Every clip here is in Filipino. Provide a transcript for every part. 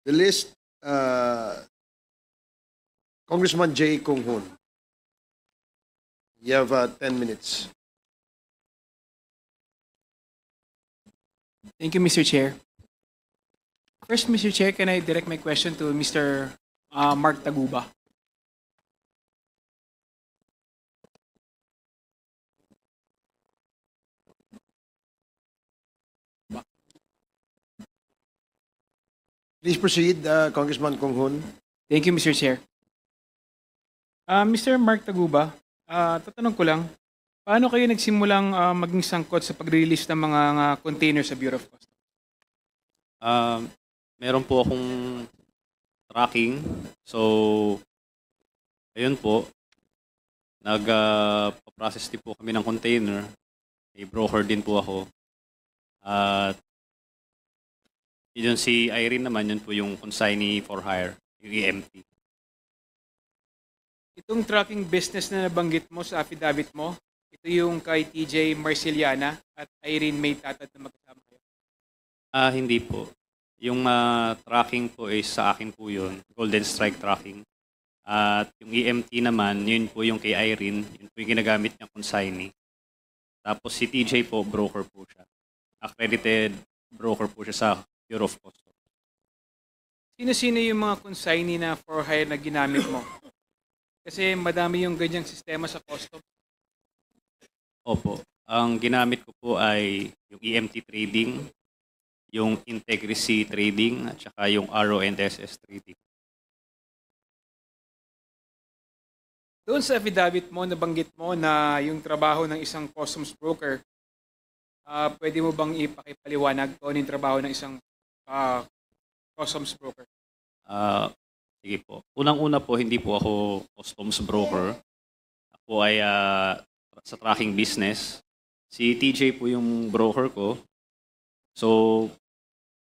The list, Congressman Jay Kung Hoon. You have 10 minutes. Thank you, Mr. Chair. First, Mr. Chair, can I direct my question to Mr. Mark Taguba? Please proceed, Congressman Kung Hoon. Thank you, Mr. Chair. Mr. Mark Taguba, tatanong ko lang, paano kayo nagsimulang maging sangkot sa pag-release ng mga container sa Bureau of Customs? Meron po akong tracking. So, ayun po, nag-process din po kami ng container. May broker din po ako. At yun si Irene naman, yun po yung consignee for hire, yung EMT. Itong tracking business na nabanggit mo sa affidavit mo, ito yung kay TJ Marceliana at Irene May Tatad na magkasama kayo. Hindi po. Yung tracking po is sa akin po yun, Golden Strike tracking. At yung EMT naman, yun po yung kay Irene, yun po yung ginagamit niya consignee. Tapos si TJ po, broker po siya. Accredited broker po siya sa Bureau of Customs. Sino-sino yung mga consignee na for hire na ginamit mo? Kasi madami yung ganyang sistema sa customs. Opo. Ang ginamit ko po ay yung EMT trading, yung Integrity trading, at saka yung RONSS trading. Doon sa affidavit mo, nabanggit mo na yung trabaho ng isang customs broker, pwede mo bang ipakipaliwanag kung ano yung trabaho ng isang customs broker? Sige po. Unang-una po, hindi po ako customs broker. Ako ay sa tracking business. Si TJ po yung broker ko. So,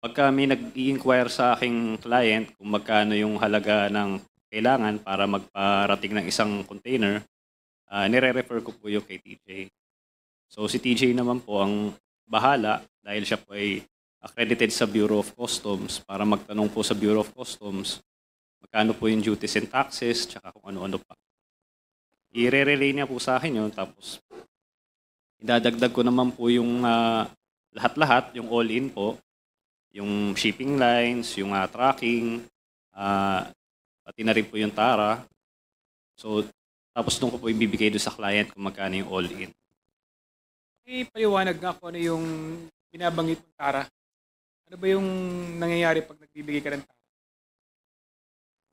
pagka may nag-i-inquire sa aking client kung magkano yung halaga ng kailangan para magparating ng isang container, nire-refer ko po yung kay TJ. So, si TJ naman po ang bahala dahil siya po ay accredited sa Bureau of Customs para magtanong po sa Bureau of Customs magkano po yung duties and taxes tsaka kung ano-ano pa. I-relay niya po sa akin yun tapos idadagdag ko naman po yung lahat-lahat, yung all-in po, yung shipping lines, yung tracking, pati na rin po yung TARA. So, tapos doon ko po ibibigay doon sa client kung magkano yung all-in. Paliwanag nga kung ano yung binabanggit mong TARA. Ano ba yung nangyayari pag nagbibigay ka ng TARA?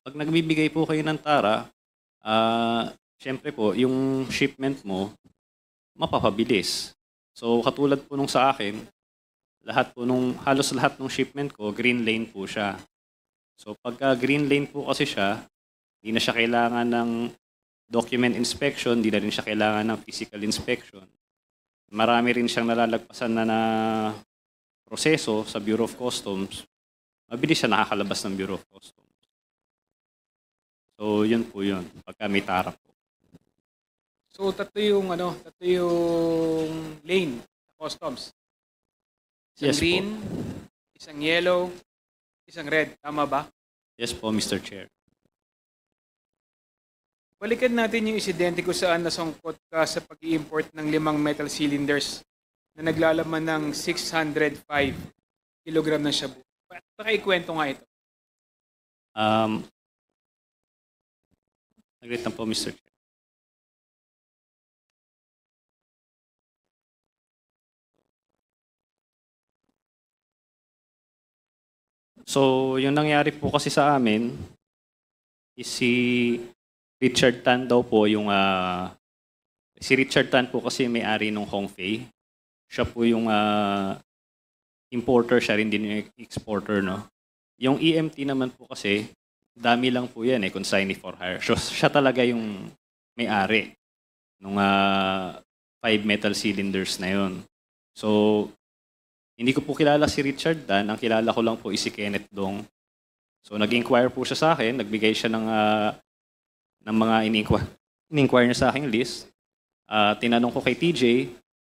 Pag nagbibigay po kayo ng TARA, syempre po, yung shipment mo, mapapabilis. So, katulad po nung sa akin, halos lahat ng shipment ko, green lane po siya. So, pagka green lane po kasi siya, hindi na siya kailangan ng document inspection, hindi na rin siya kailangan ng physical inspection. Marami rin siyang nalalagpasan na proseso sa Bureau of Customs. Mabilis siya nakakalabas ng Bureau of Customs. So, yun po yun, pagka may TARA po. So, tatlo yung lane sa customs. Isang Yes po. green, isang yellow, isang red. Tama ba? Yes po, Mr. Chair. Balikan natin yung insidente kung saan nasangkot ka sa pag-i-import ng 5 metal cylinders na naglalaman ng 605 kilogram ng shabu. Pakikwento nga ito. Saglit lang po, Mr. Chair. So, yung nangyari po kasi sa amin is si Richard Tan daw po yung si Richard Tan po kasi may-ari ng Hongfei. Siya po yung importer, siya rin din yung exporter, no? Yung EMT naman po kasi dami lang po yan consignee for hire. So, siya talaga yung may-ari ng 5 metal cylinders na yun. So, hindi ko po kilala si Richard Tan. Ang kilala ko lang po is si Kenneth Dong. So, nag-inquire po siya sa akin. Nagbigay siya ng mga in-inquire niya sa aking list. Tinanong ko kay TJ,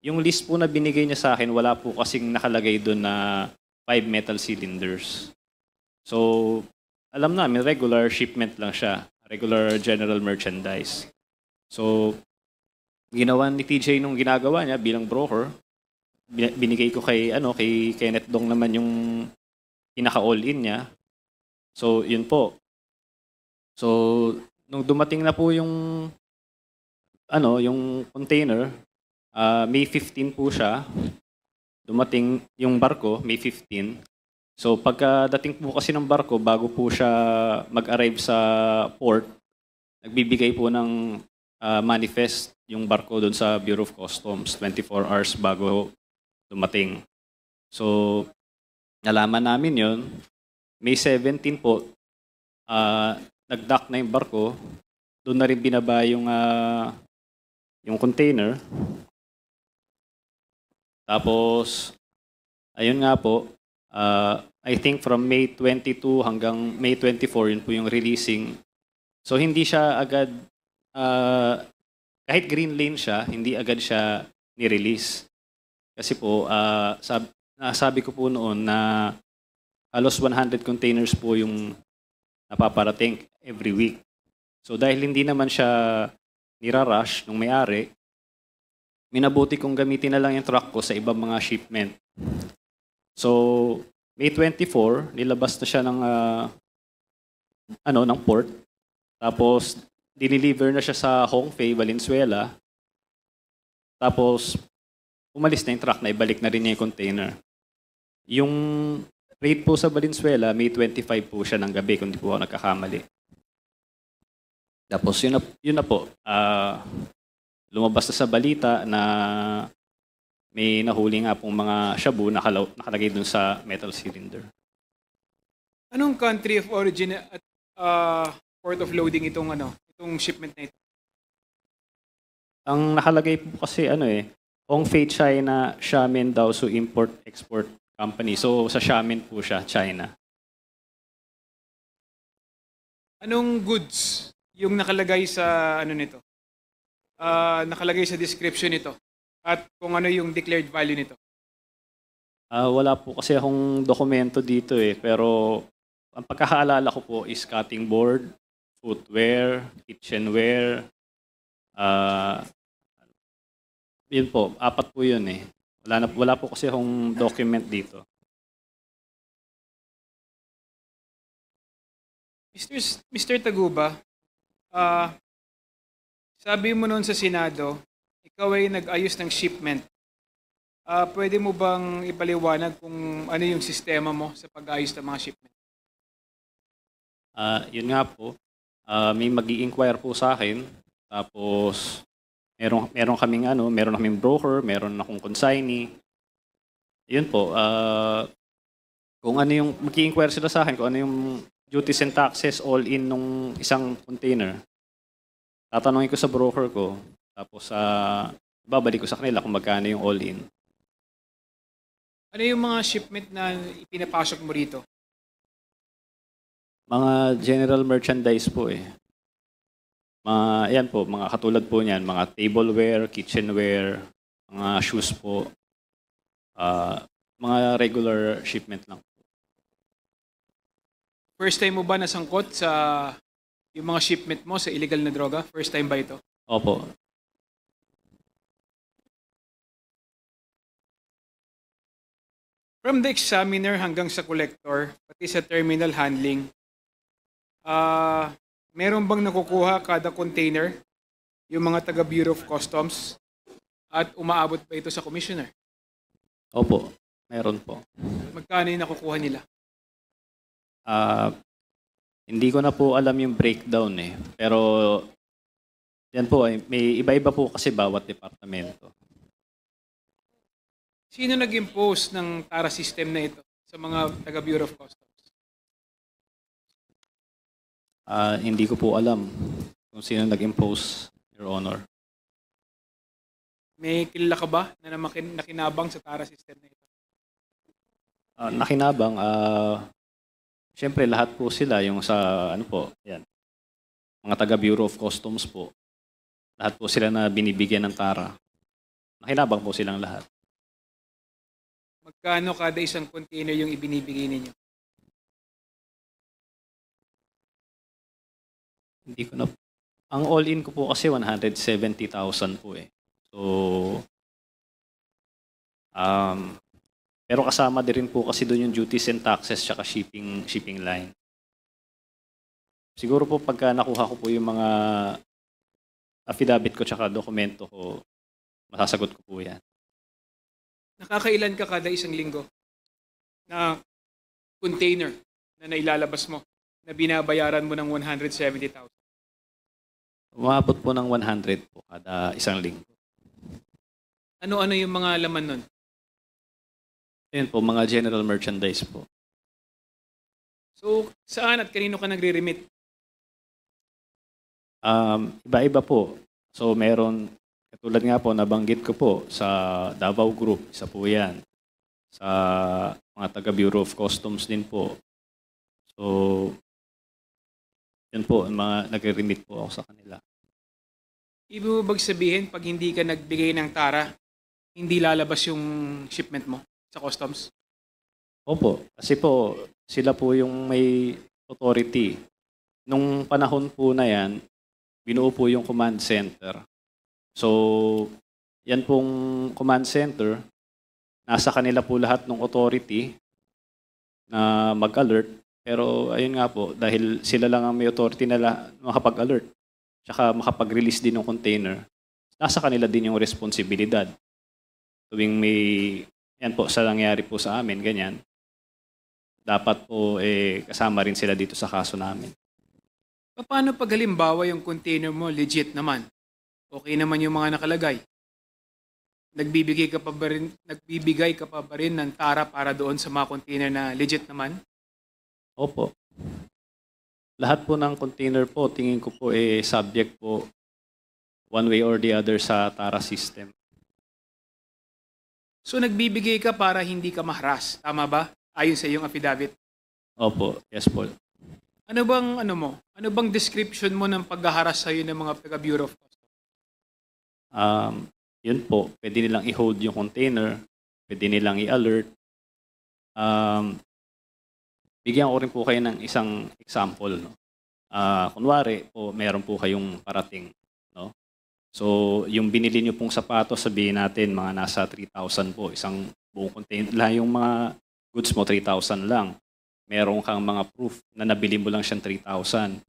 yung list po na binigay niya sa akin, wala po kasing nakalagay doon na 5 metal cylinders. So, alam namin, regular shipment lang siya. Regular general merchandise. So, ginawa ni TJ nung ginagawa niya bilang broker, binigay ko kay Kenneth Dong naman yung pinaka all-in niya. So, yun po. So, nung dumating na po yung yung container, May 15 po siya. Dumating yung barko, May 15. So, pagkadating po kasi ng barko, bago po siya mag-arrive sa port, nagbibigay po ng manifest yung barko doon sa Bureau of Customs 24 hours bago dumating. So, nalaman namin yon May 17 po, nag-dock na yung barko. Doon na rin binaba yung container. Tapos, ayun nga po, I think from May 22 hanggang May 24, yun po yung releasing. So, hindi siya agad, kahit green lane siya, hindi agad siya ni-release. Kasi po, sabi ko po noon na halos 100 containers po yung napaparating every week. So dahil hindi naman siya nirarush nung may-ari, minabuti kong gamitin na lang yung truck ko sa ibang mga shipment. So May 24, nilabas na siya ng port. Tapos dineliver na siya sa Hongfei, Valenzuela. Tapos umalis na yung truck na ibalik na rin niya yung container. Yung rate po sa Valenzuela, May 25 po siya ng gabi kung di po ako nagkakamali. Tapos yun na po, lumabas na sa balita na may nahuli nga pong mga shabu nakalagay dun sa metal cylinder. Anong country of origin at port of loading itong shipment na ito? Ang nakalagay po kasi Hongfei China Xiamen Daosu Import-Export Company. So sa Xiamen po siya, China. Anong goods yung nakalagay sa nito? Nakalagay sa description nito? At kung ano yung declared value nito? Wala po kasi akong dokumento dito pero ang pagkakaalala ko po is cutting board, footwear, kitchenware, yun po, 4 po yun Wala po kasi akong document dito. Mr. Taguba, sabi mo noon sa Senado, ikaw ay nag-ayos ng shipment. Pwede mo bang ipaliwanag kung ano yung sistema mo sa pag-ayos ng mga shipment? Yun nga po, may mag-i-inquire po sa akin. Tapos, meron kaming broker, meron akong consignee. Yun po, kung ano yung, mag-i-inquire sila sa akin, kung ano yung duties and taxes all in nung isang container. Tatanungin ko sa broker ko, tapos babalik ko sa kanila kung magkano yung all in. Ano yung mga shipment na ipinapasok mo rito? Mga general merchandise po Yan po, mga katulad po niyan, mga tableware, kitchenware, mga shoes po, mga regular shipment lang. First time mo ba nasangkot sa yung mga shipment mo sa illegal na droga? First time ba ito? Opo. From the examiner hanggang sa collector, pati sa terminal handling, meron bang nakukuha kada container yung mga taga Bureau of Customs at umaabot pa ito sa commissioner? Opo, meron po. Magkano yung nakukuha nila? Hindi ko na po alam yung breakdown Pero yan po may iba-iba po kasi bawat departamento. Sino nag-impose ng TARA system na ito sa mga taga Bureau of Customs? Hindi ko po alam kung sino nag-impose, Your Honor. May kilala ka ba na nakinabang sa TARA system na ito? Nakinabang, siyempre lahat po sila yung sa mga taga Bureau of Customs po. Lahat po sila na binibigyan ng TARA. Nakinabang po silang lahat. Magkano kada isang container yung ibinibigay ninyo? Hindi ko na, ang all-in ko po kasi 170,000 po eh. So, pero kasama din rin po kasi doon yung duties and taxes tsaka shipping line. Siguro po pagka nakuha ko po yung mga affidavit ko tsaka dokumento ko, masasagot ko po yan. Nakakailan ka kada isang linggo na container na nailalabas mo na binabayaran mo ng 170,000? Umabot po ng 100 po kada isang linggo. Ano-ano yung mga laman nun? Ayun po, mga general merchandise po. So, saan at kanino ka nagre-remit? Iba-iba po. So meron, katulad nga po, nabanggit ko po sa Davao Group, isa po yan. Sa mga taga Bureau of Customs din po. So, yun po, mga nagre-remit po ako sa kanila. Ibig mo bang sabihin, pag hindi ka nagbigay ng tara, hindi lalabas yung shipment mo sa customs? Opo, kasi po, sila po yung may authority. Nung panahon po na yan, binuo po yung command center. So, yan pong command center, nasa kanila po lahat ng authority na mag-alert. Pero ayun nga po, dahil sila lang ang may authority na makapag-alert, tsaka makapag-release din ng container, nasa kanila din yung responsibilidad. Tuwing may, yan po, sa nangyari po sa amin, ganyan, dapat po kasama rin sila dito sa kaso namin. Paano pag halimbawa yung container mo legit naman? Okay naman yung mga nakalagay. Nagbibigay ka pa ba rin ng tara para doon sa mga container na legit naman? Opo. Lahat po ng container po, tingin ko po subject po one way or the other sa TARA system. So nagbibigay ka para hindi ka ma-harass, tama ba? Ayon sa iyong affidavit. Opo, yes po. Ano bang description mo ng paghaharas sa iyo ng mga taga Bureau of Customs? Yun po, pwede nilang i-hold yung container, pwede nilang i-alert. Bigyan ko rin po kayo ng isang example. No? Kunwari po, meron po kayong parating. No? So, yung binili nyo pong sapatos, sabihin natin, mga nasa 3,000 po. Isang buong container. Yung mga goods mo, 3,000 lang. Meron kang mga proof na nabili mo lang siyang 3,000.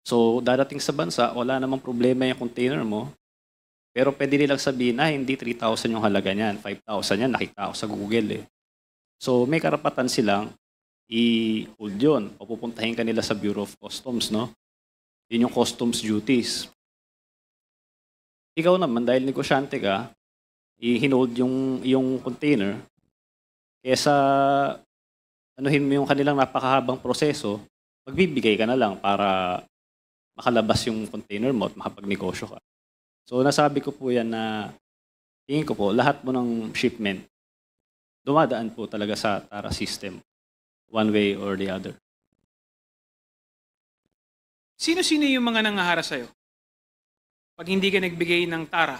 So, dadating sa bansa, wala namang problema yung container mo. Pero pwede nilang sabihin, hindi 3,000 yung halaga niyan. 5,000 yan, nakita ko sa Google eh. So, may karapatan silang i-hold yun. O pupuntahin ka nila sa Bureau of Customs, no? Yun yung customs duties. Ikaw naman, dahil negosyante ka, i-hold yung container, kesa anuhin mo yung kanilang napakahabang proseso, magbibigay ka na lang para makalabas yung container mo at makapagnegosyo ka. So nasabi ko po yan na tingin ko po lahat mo ng shipment dumadaan po talaga sa TARA system one way or the other. Sino-sino yung mga nangaharas sa'yo? Pag hindi ka nagbigay ng tara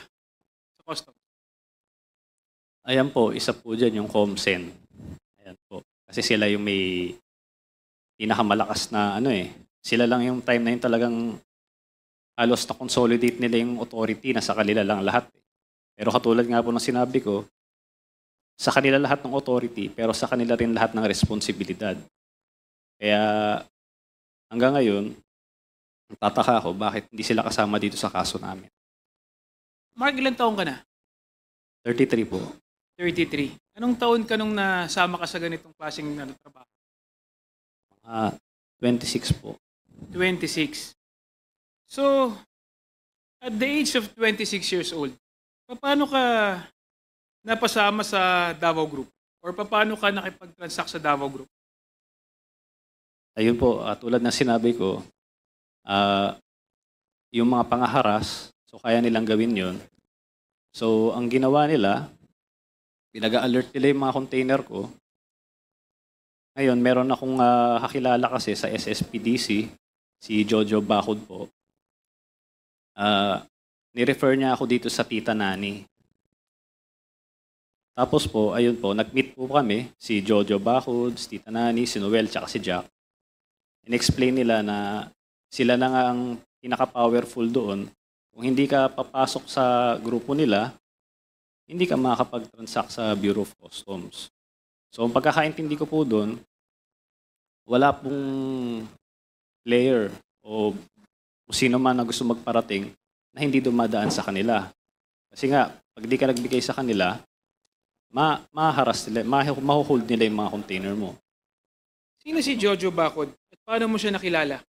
sa customs? Ayan po, isa po dyan yung Comsen. Ayan po. Kasi sila yung may pinakamalakas na sila lang yung time na yun talagang halos na consolidate nila yung authority na sa kanila lang lahat. Pero katulad nga po ng sinabi ko, sa kanila lahat ng authority, pero sa kanila rin lahat ng responsibilidad. Kaya hanggang ngayon, tataka ako bakit hindi sila kasama dito sa kaso namin. Mark, ilang taon ka na? 33 po. 33. Anong taon ka nung nasama ka sa ganitong klaseng trabaho? 26 po. 26. So, at the age of 26 years old, paano ka napasama sa Davao Group? Or paano ka nakipag-transact sa Davao Group? Ayun po, tulad ng sinabi ko, yung mga pangaharas, so kaya nilang gawin yon. So, ang ginawa nila, pinag-alert nila yung mga container ko. Ngayon, meron akong kakilala kasi sa SSPDC, si Jojo Bacod po. Ni-refer niya ako dito sa Tita Nani. Tapos po, ayun po, nag-meet po kami, si Jojo Bacod, si Tita Nani, si Noel, tsaka si Jack. In-explain nila na sila na nga ang pinaka-powerful doon. Kung hindi ka papasok sa grupo nila, hindi ka makakapag-transact sa Bureau of Customs. So, ang pagkakaintindi ko po doon, wala pong player o kung sino man na gusto magparating na hindi dumadaan sa kanila. Kasi nga, pag di ka nagbigay sa kanila, maharas nila, mahuhold nila yung mga container mo. Sino si Jojo Bacod? At paano mo siya nakilala?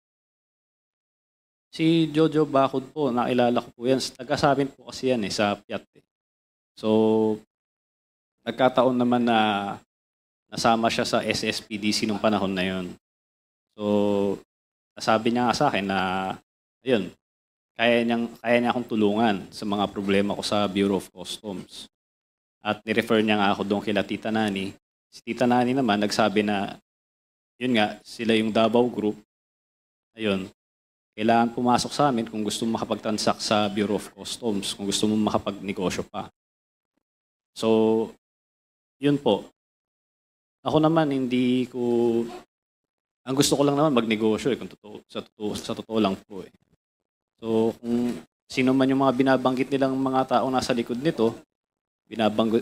Si Jojo Bacod po, nakilala ko po yan. Taga-sabin po kasi yan sa Piat. So, nagkataon naman na nasama siya sa SSPDC nung panahon na yon. So, sabi niya nga sa akin na, ayun, kaya niya akong tulungan sa mga problema ko sa Bureau of Customs. At ni-refer niya nga ako doon kila Tita Nani. Si Tita Nani naman nagsabi na, yun nga, sila yung Davao Group. Ayun, kailangan pumasok sa amin kung gusto mo makapag-transact sa Bureau of Customs, kung gusto mo makapag-negosyo pa. So, yun po. Ako naman, hindi ko... Ang gusto ko lang naman magnegosyo kung sa totoo lang po eh. So, kung sino man yung mga binabanggit nilang mga taong nasa likod nito,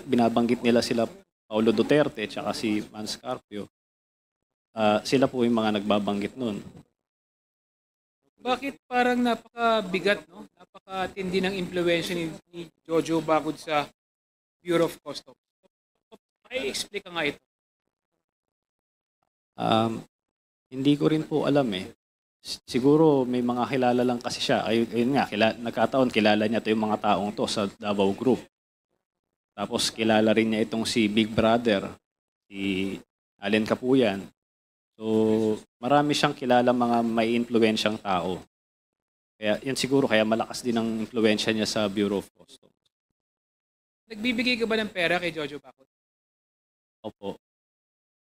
binabanggit nila sila Paulo Duterte at si Mans Carpio, sila po yung mga nagbabanggit nun. Bakit parang napakabigat, no? Napakatindi ng impluwensya ni Jojo Bacod sa Bureau of Customs? Explain ka nga ito. Hindi ko rin po alam eh. Siguro may mga kilala lang kasi siya. Ayun nga, nagkataon kilala niya ito yung mga taong to sa Davao Group. Tapos kilala rin niya itong si Big Brother, si Allen Capuyan. So, marami siyang kilala mga may impluwensyang tao. Kaya yan siguro, kaya malakas din ang impluwensya niya sa Bureau of Customs. Nagbibigay ka ba ng pera kay Jojo Bacod? Opo.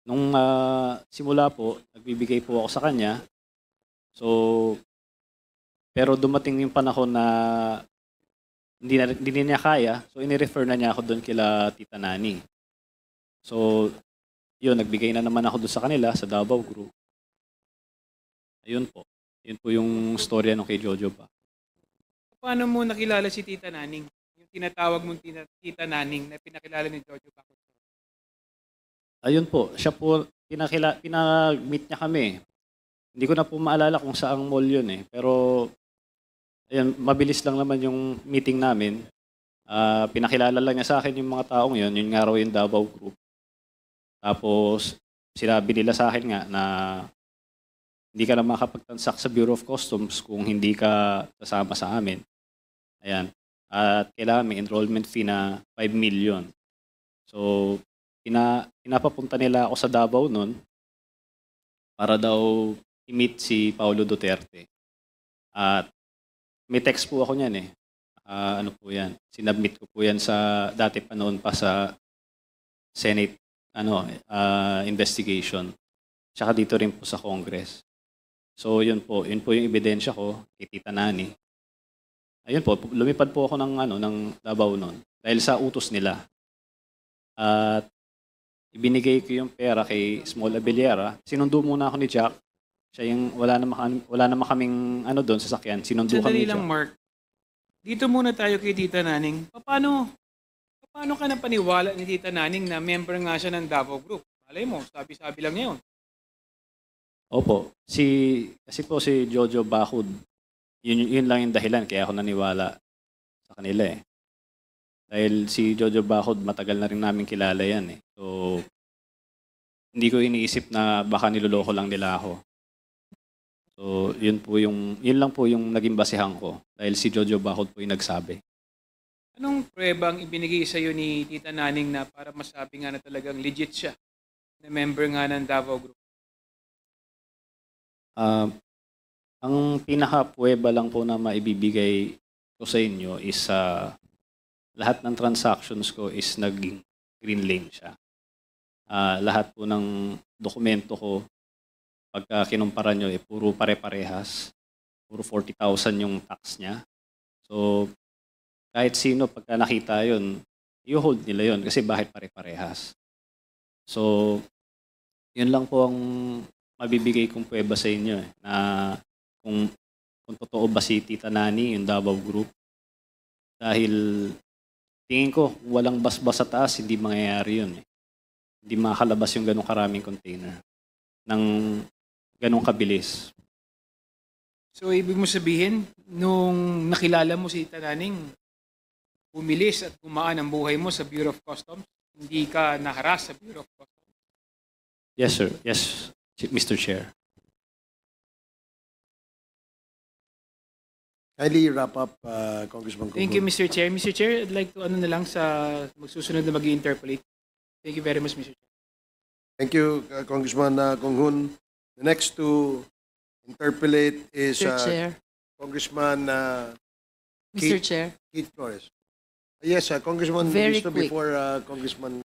Nung simula po, nagbibigay po ako sa kanya. So, pero dumating yung panahon na hindi niya kaya. So, ini-refer na niya ako doon kila Tita Nani. So, yun, nagbigay na naman ako doon sa kanila, sa Davao Group. Ayun po. Yun po yung storya nung kay Jojo pa. Paano mo nakilala si Tita Naning? Yung tinatawag mong Tita Naning na pinakilala ni Jojo Bacod. Ayun po, siya po, pinag-meet niya kami. Hindi ko na po maalala kung saang mall yun eh. Pero, ayun, mabilis lang naman yung meeting namin. Pinakilala lang niya sa akin yung mga taong yun nga raw yung Davao Group. Tapos, sinabi nila sa akin nga na hindi ka na makapag-transact sa Bureau of Customs kung hindi ka kasama sa amin. Ayan. At kailangan may enrollment fee na 5 million. So, pinapapunta nila ako sa Davao noon para daw i-meet si Paulo Duterte. At may text po ako niyan eh. Ano po yan? Sinubmit ko po yan sa dati pa noon pa sa Senate investigation. Tsaka dito rin po sa Congress. So yun po yung ebidensya ko kay Tita Nani. Ayun po, lumipad po ako ng Davao noon dahil sa utos nila. At ibinigay ko yung pera kay Small Abellera. Sinundo muna ako ni Jack. Siya yung wala naman kaming doon sa sakyan. Sinundo kami ni Jack. Lang, Mark. Dito muna tayo kay Tita Naning. Paano ka napaniwala ni Tita Naning na member nga siya ng Davao Group? Malay mo, sabi-sabi lang niya yun. Opo. Kasi po si Jojo Bacod, yun lang yung dahilan kaya ako naniwala sa kanila eh. Dahil si Jojo Bacod, matagal na rin namin kilala yan eh. So, hindi ko iniisip na baka niloloko lang nila ako. So, yun lang po yung naging basehan ko. Dahil si Jojo Bacod po yung nagsabi. Anong prueba ang ibinigay sa iyo ni Tita Naning na para masabi nga na talagang legit siya na member nga ng Davao Group? Ang pinaka-prueba lang po na maibibigay ko sa inyo is lahat ng transactions ko is naging green lane siya. Lahat po ng dokumento ko, pagka kinumpara nyo, puro pare-parehas. Puro 40,000 yung tax niya. So, kahit sino, pagka nakita yun, i-hold nila yun kasi bakit pare-parehas. So, yun lang po ang mabibigay kong prueba sa inyo na kung totoo ba si Tita Nani, yung Davao Group. Dahil tingin ko, walang basbas sa taas, hindi mangyayari yun. Hindi makalabas yung ganong karaming container ng ganong kabilis. So, ibig mo sabihin, nung nakilala mo si Tananing, bumilis at gumaan ang buhay mo sa Bureau of Customs, hindi ka naharas sa Bureau of Customs. Yes, sir. Yes, Mr. Chair. Kindly wrap up, Congressman Conghun. Thank you, Mr. Chair. Mr. Chair, I'd like to ano na lang sa magsusunod na mag-interpolate. Thank you very much, Mr. Chair. Thank you, Congressman Conghun. The next to interpolate is Mr. Chair. Congressman Mr. Chair. Keith Flores. Yes, Congressman Very Visto quick. before Congressman